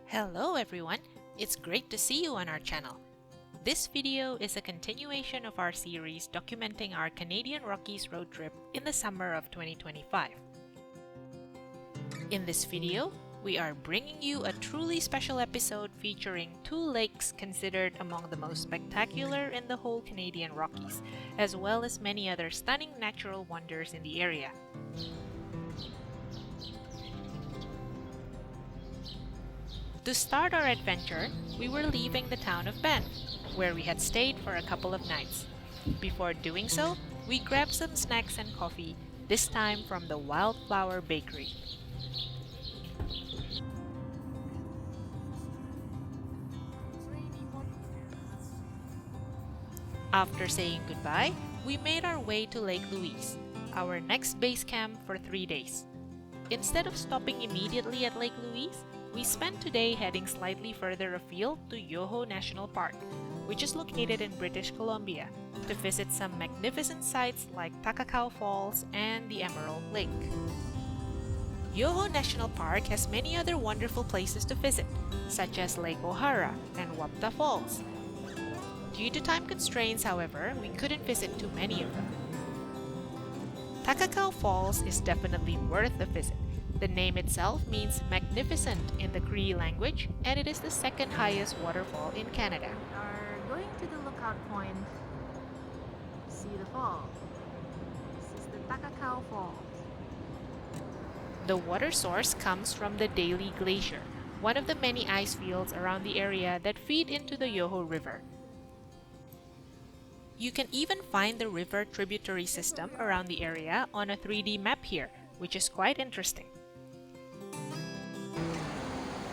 Hello everyone, it's great to see you on our channel. This video is a continuation of our series documenting our Canadian Rockies road trip in the summer of 2025. In this video, we are bringing you a truly special episode featuring two lakes considered among the most spectacular in the whole Canadian Rockies, as well as many other stunning natural wonders in the area. To start our adventure, we were leaving the town of Banff, where we had stayed for a couple of nights. Before doing so, we grabbed some snacks and coffee, this time from the Wildflower Bakery. After saying goodbye, we made our way to Lake Louise, our next base camp for 3 days. Instead of stopping immediately at Lake Louise, we spent today heading slightly further afield to Yoho National Park, which is located in British Columbia, to visit some magnificent sites like Takakkaw Falls and the Emerald Lake. Yoho National Park has many other wonderful places to visit, such as Lake O'Hara and Takakkaw Falls. Due to time constraints, however, we couldn't visit too many of them. Takakkaw Falls is definitely worth a visit. The name itself means magnificent in the Cree language, and it is the second highest waterfall in Canada. We are going to the lookout point to see the fall. This is the Takakkaw Falls. The water source comes from the Daly Glacier, one of the many ice fields around the area that feed into the Yoho River. You can even find the river tributary system around the area on a 3D map here, which is quite interesting.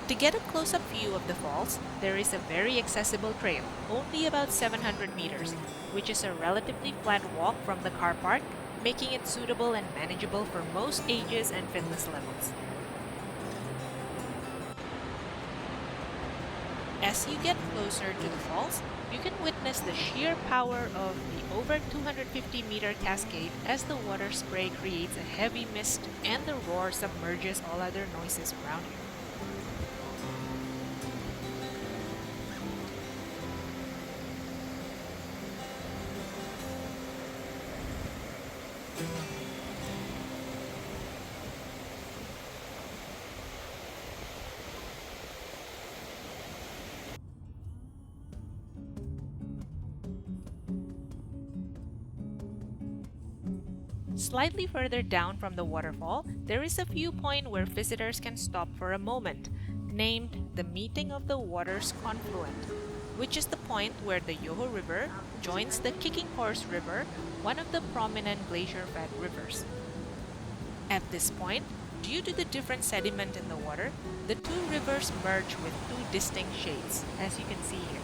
To get a close-up view of the falls, there is a very accessible trail, only about 700 meters, which is a relatively flat walk from the car park, making it suitable and manageable for most ages and fitness levels. As you get closer to the falls, you can witness the sheer power of the over 250-meter cascade as the water spray creates a heavy mist and the roar submerges all other noises around you. Slightly further down from the waterfall, there is a viewpoint where visitors can stop for a moment, named the Meeting of the Waters Confluent, which is the point where the Yoho River joins the Kicking Horse River, one of the prominent glacier-fed rivers. At this point, due to the different sediment in the water, the two rivers merge with two distinct shades, as you can see here.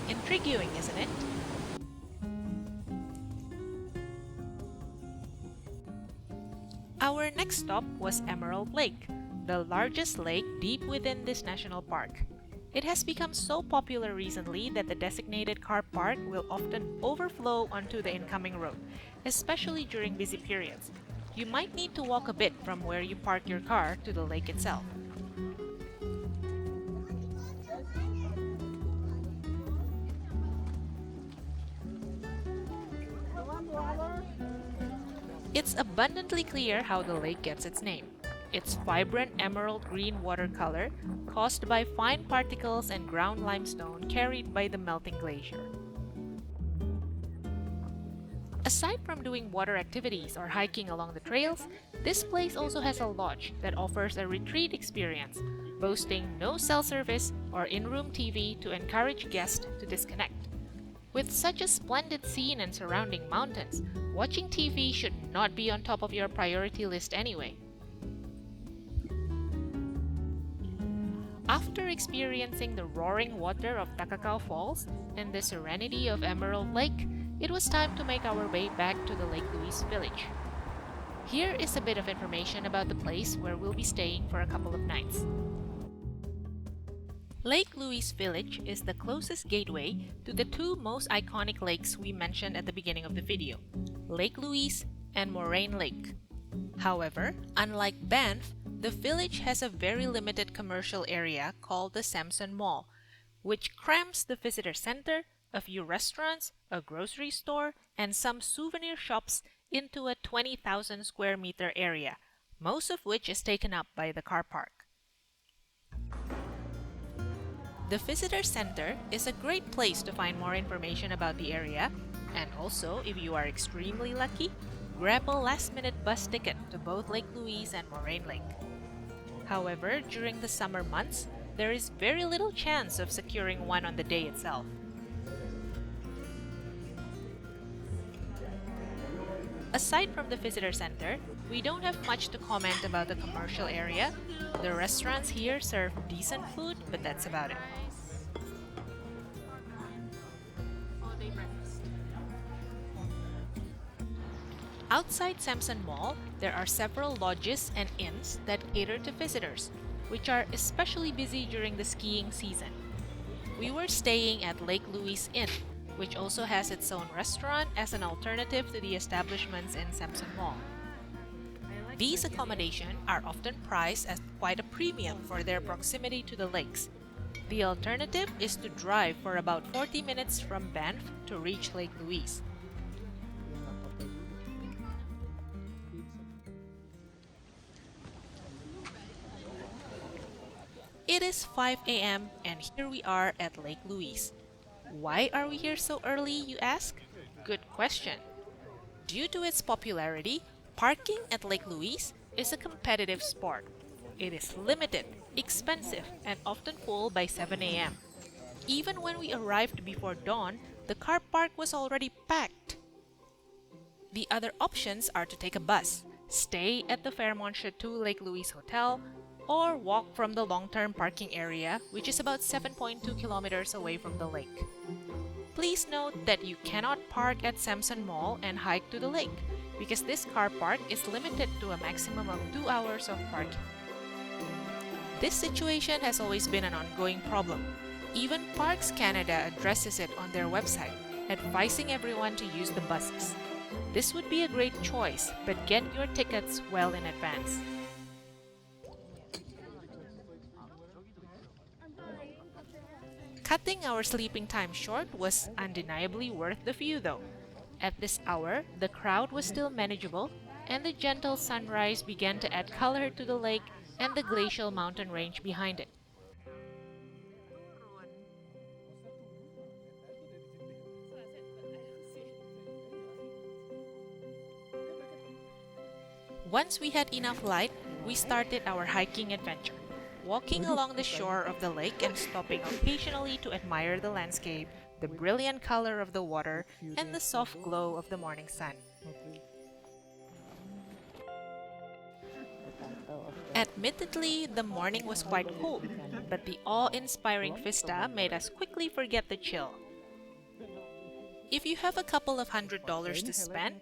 Intriguing, isn't it? Our next stop was Emerald Lake, the largest lake deep within this national park. It has become so popular recently that the designated car park will often overflow onto the incoming road, especially during busy periods. You might need to walk a bit from where you park your car to the lake itself. It's abundantly clear how the lake gets its name. Its vibrant emerald green water color, caused by fine particles and ground limestone carried by the melting glacier. Aside from doing water activities or hiking along the trails, this place also has a lodge that offers a retreat experience, boasting no cell service or in-room TV to encourage guests to disconnect. With such a splendid scene and surrounding mountains, watching TV should not be on top of your priority list anyway. After experiencing the roaring water of Takakkaw Falls and the serenity of Emerald Lake, it was time to make our way back to the Lake Louise village. Here is a bit of information about the place where we'll be staying for a couple of nights. Lake Louise Village is the closest gateway to the two most iconic lakes we mentioned at the beginning of the video, Lake Louise and Morraine Lake. However, unlike Banff, The village has a very limited commercial area called the Samson Mall, which crams the visitor center, a few restaurants, a grocery store, and some souvenir shops into a 20,000 square meter area, most of which is taken up by the car park. The visitor center is a great place to find more information about the area, and also, if you are extremely lucky, grab a last-minute bus ticket to both Lake Louise and Morraine Lake. However, during the summer months, there is very little chance of securing one on the day itself. Aside from the visitor center, we don't have much to comment about the commercial area. The restaurants here serve decent food, but that's about it. Outside Samson Mall, there are several lodges and inns that cater to visitors, which are especially busy during the skiing season. We were staying at Lake Louise Inn, which also has its own restaurant as an alternative to the establishments in Samson Mall. These accommodations are often priced at quite a premium for their proximity to the lakes. The alternative is to drive for about 40 minutes from Banff to reach Lake Louise. It is 5 a.m. and here we are at Lake Louise. Why are we here so early, you ask? Good question. Due to its popularity, parking at Lake Louise is a competitive sport. It is limited, expensive, and often full by 7 a.m. Even when we arrived before dawn, the car park was already packed. The other options are to take a bus, stay at the Fairmont Chateau Lake Louise Hotel, or walk from the long-term parking area, which is about 7.2 kilometers away from the lake. Please note that you cannot park at Samson Mall and hike to the lake, because this car park is limited to a maximum of 2 hours of parking. This situation has always been an ongoing problem. Even Parks Canada addresses it on their website, advising everyone to use the buses. This would be a great choice, but get your tickets well in advance. Cutting our sleeping time short was undeniably worth the view though. At this hour, the crowd was still manageable, and the gentle sunrise began to add color to the lake and the glacial mountain range behind it. Once we had enough light, we started our hiking adventure, walking along the shore of the lake and stopping occasionally to admire the landscape, the brilliant color of the water, and the soft glow of the morning sun. Admittedly, the morning was quite cold, but the awe-inspiring vista made us quickly forget the chill. If you have a couple of $100 to spend,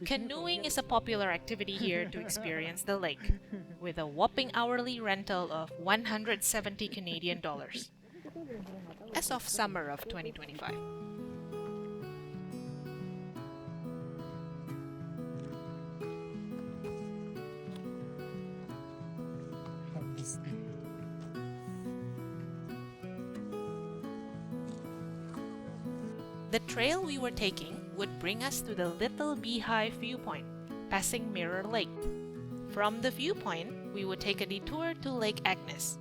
canoeing is a popular activity here to experience the lake, with a whopping hourly rental of 170 Canadian dollars, as of summer of 2025. The trail we were taking would bring us to the Little Beehive viewpoint, passing Mirror Lake. From the viewpoint, we would take a detour to Lake Agnes.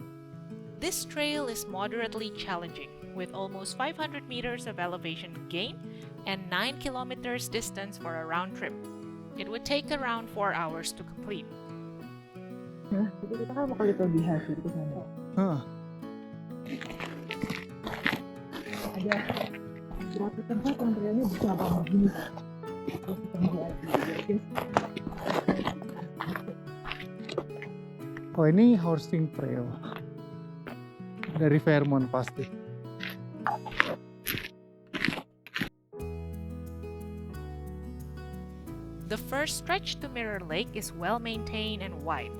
This trail is moderately challenging, with almost 500 meters of elevation gain and 9 kilometers distance for a round trip. It would take around 4 hours to complete. Jadi kita kan mau ke Little Beehive itu kan. Ada berapa tempat yang trailnya bisa banget gini. Terus kita mau Oh, ini horsing trail dari Fairmont pasti. The first stretch to Mirror Lake is well maintained and wide,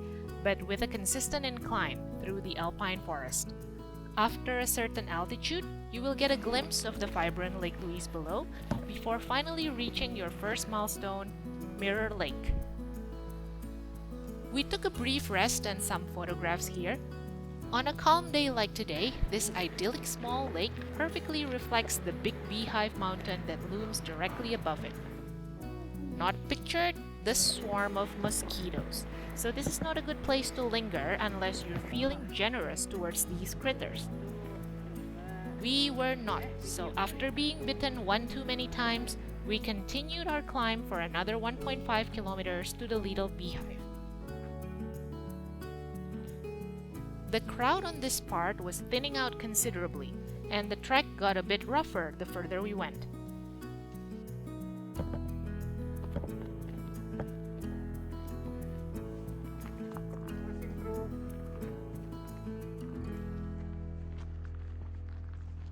but with a consistent incline through the alpine forest. After a certain altitude, you will get a glimpse of the vibrant Lake Louise below before finally reaching your first milestone, Mirror Lake. We took a brief rest and some photographs here. On a calm day like today, this idyllic small lake perfectly reflects the big beehive mountain that looms directly above it. Not pictured the swarm of mosquitoes, so this is not a good place to linger unless you're feeling generous towards these critters. We were not, so after being bitten one too many times, we continued our climb for another 1.5 kilometers to the little beehive. The crowd on this part was thinning out considerably, and the trek got a bit rougher the further we went.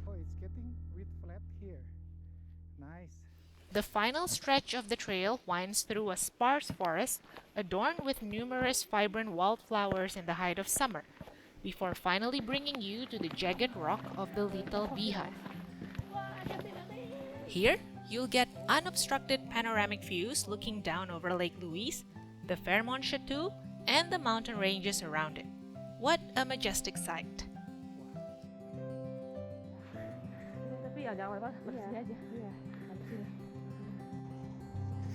Oh, it's getting a bit flat here. Nice. The final stretch of the trail winds through a sparse forest adorned with numerous vibrant wildflowers in the height of summer, before finally bringing you to the jagged rock of the little beehive. Here, you'll get unobstructed panoramic views looking down over Lake Louise, the Fairmont Chateau, and the mountain ranges around it. What a majestic sight!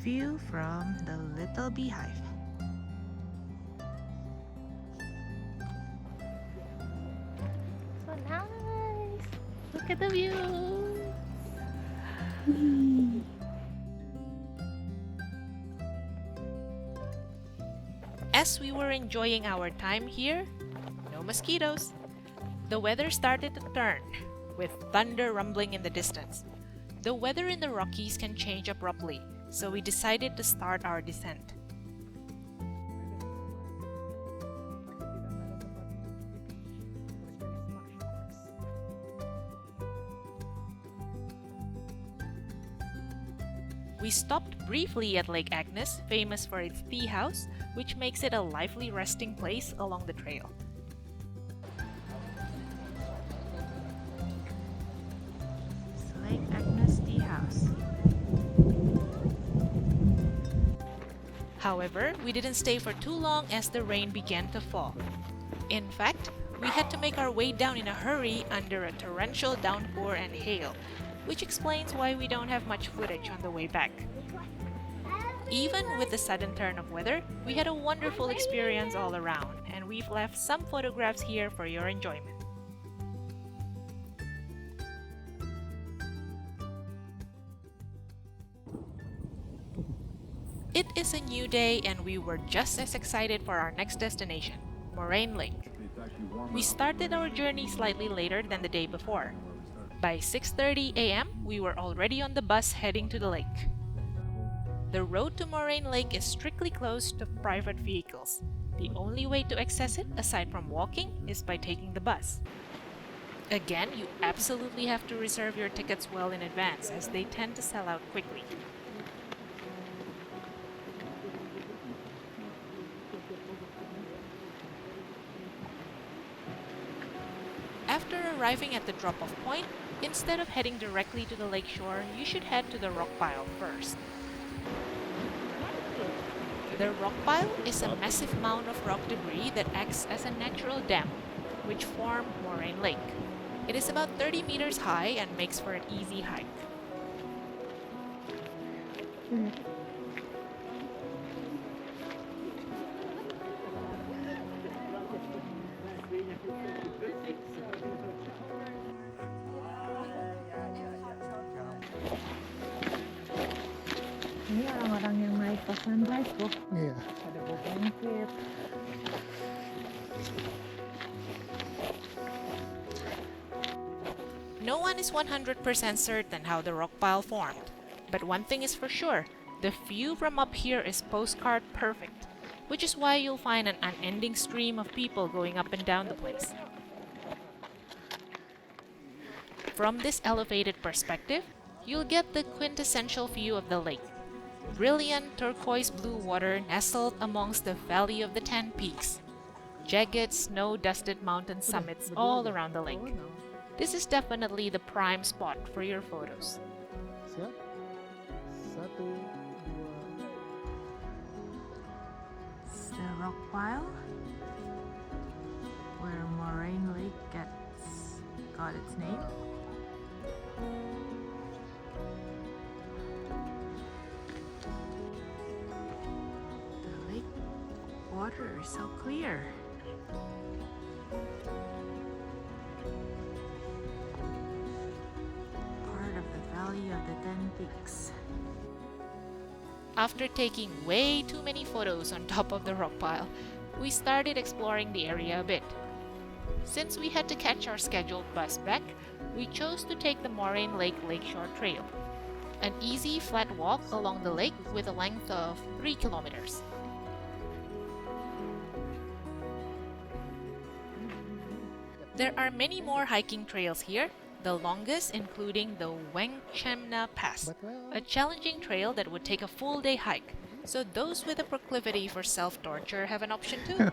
View from the little beehive. So nice! Look at the view! As we were enjoying our time here, no mosquitoes. The weather started to turn, with thunder rumbling in the distance. The weather in the Rockies can change abruptly, so we decided to start our descent. We stopped briefly at Lake Agnes, famous for its tea house, which makes it a lively resting place along the trail. Lake Agnes Tea House. However, we didn't stay for too long as the rain began to fall. In fact, we had to make our way down in a hurry under a torrential downpour and hail, which explains why we don't have much footage on the way back. Even with the sudden turn of weather, we had a wonderful experience all around, and we've left some photographs here for your enjoyment. It is a new day and we were just as excited for our next destination, Morraine Lake. We started our journey slightly later than the day before. By 6:30 a.m., we were already on the bus heading to the lake. The road to Morraine Lake is strictly closed to private vehicles. The only way to access it, aside from walking, is by taking the bus. Again, you absolutely have to reserve your tickets well in advance as they tend to sell out quickly. After arriving at the drop-off point, instead of heading directly to the lake shore, you should head to the rock pile first. The rock pile is a massive mound of rock debris that acts as a natural dam, which form Morraine Lake. It is about 30 meters high and makes for an easy hike. Ini orang-orang yang naik pas sunrise tuh. Iya. Ada bawa blanket. No one is 100% certain how the rock pile formed, but one thing is for sure, the view from up here is postcard perfect, which is why you'll find an unending stream of people going up and down the place. From this elevated perspective, you'll get the quintessential view of the lake. Brilliant turquoise blue water nestled amongst the Valley of the Ten Peaks. Jagged, snow-dusted mountain summits all around the lake. This is definitely the prime spot for your photos. Siap. 1, 2. rock pile where Morraine Lake got its name. The lake water is so clear. Part of the Valley of the Ten Peaks. After taking way too many photos on top of the rock pile, we started exploring the area a bit. Since we had to catch our scheduled bus back, we chose to take the Morraine Lake Lakeshore Trail, an easy flat walk along the lake with a length of 3 kilometers. There are many more hiking trails here, the longest including the Wengchemna Pass, But well, a challenging trail that would take a full day hike, so those with a proclivity for self-torture have an option too.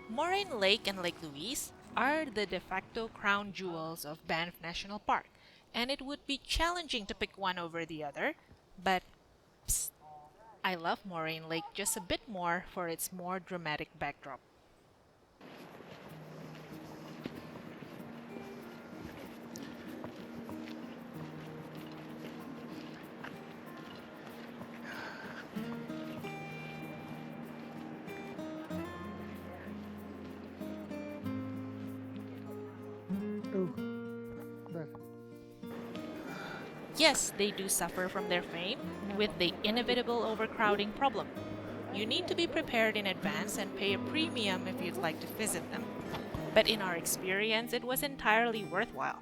Morraine Lake and Lake Louise are the de facto crown jewels of Banff National Park, and it would be challenging to pick one over the other, but psst, I love Morraine Lake just a bit more for its more dramatic backdrop. oh, there. Yes, they do suffer from their fame with the inevitable overcrowding problem. You need to be prepared in advance and pay a premium if you'd like to visit them. But in our experience, it was entirely worthwhile.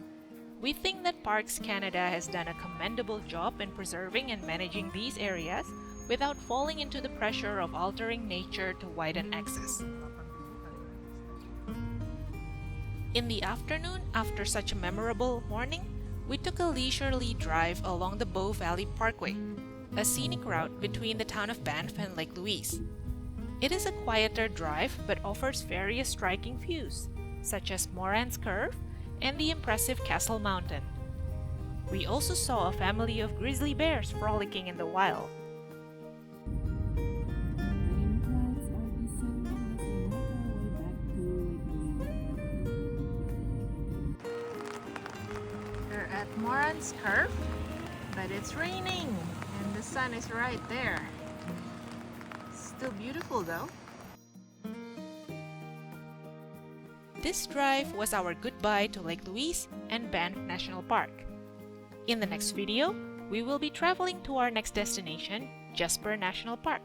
We think that Parks Canada has done a commendable job in preserving and managing these areas without falling into the pressure of altering nature to widen access. In the afternoon, after such a memorable morning, we took a leisurely drive along the Bow Valley Parkway, a scenic route between the town of Banff and Lake Louise. It is a quieter drive but offers various striking views, such as Moran's Curve and the impressive Castle Mountain. We also saw a family of grizzly bears frolicking in the wild. We're at Moran's Curve, but it's raining and the sun is right there. Still beautiful though. This drive was our goodbye to Lake Louise and Banff National Park. In the next video, we will be traveling to our next destination, Jasper National Park,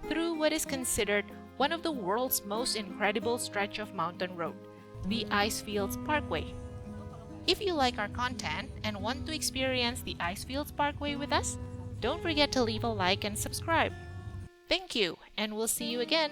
through what is considered one of the world's most incredible stretch of mountain road, the Icefields Parkway. If you like our content and want to experience the Icefields Parkway with us, don't forget to leave a like and subscribe. Thank you, and we'll see you again